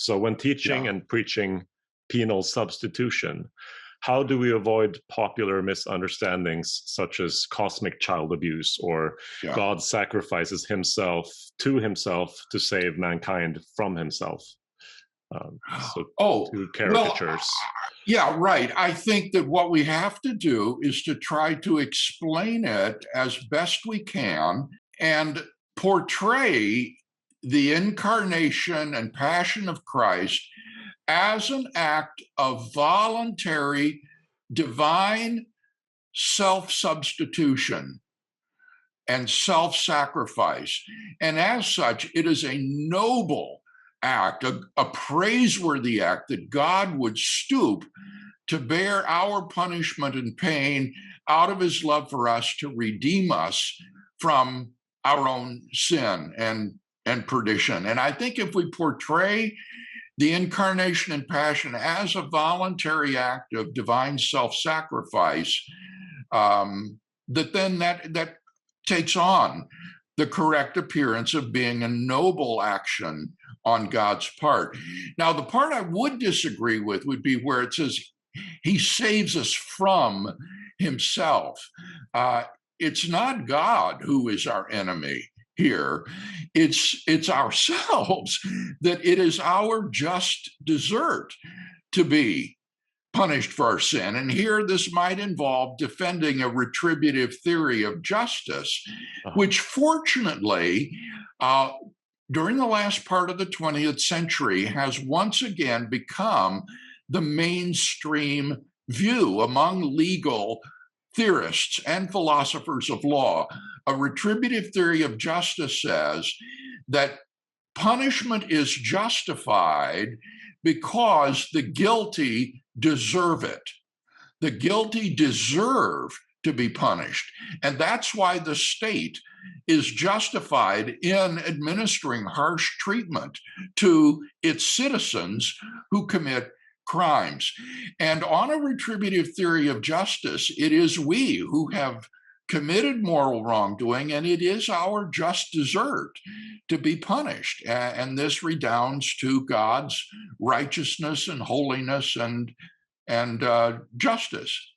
So when teaching Yeah. and preaching penal substitution, how do we avoid popular misunderstandings such as cosmic child abuse or Yeah. God sacrifices himself to save mankind from himself? So Oh, two well, caricatures. yeah, right. I think that what we have to do is to try to explain it as best we can and portray the incarnation and passion of Christ as an act of voluntary divine self substitution and self sacrifice. And as such, it is a noble act, a praiseworthy act that God would stoop to bear our punishment and pain out of his love for us to redeem us from our own sin and perdition. And I think if we portray the incarnation and passion as a voluntary act of divine self-sacrifice, that takes on the correct appearance of being a noble action on God's part. Now, the part I would disagree with would be where it says he saves us from himself. It's not God who is our enemy here. It's ourselves, that it is our just desert to be punished for our sin. And here this might involve defending a retributive theory of justice, which fortunately, during the last part of the 20th century, has once again become the mainstream view among legal theorists and philosophers of law. A retributive theory of justice says that punishment is justified because the guilty deserve it. The guilty deserve to be punished. And that's why the state is justified in administering harsh treatment to its citizens who commit crimes. And on a retributive theory of justice, it is we who have committed moral wrongdoing, and it is our just desert to be punished. And this redounds to God's righteousness and holiness and justice.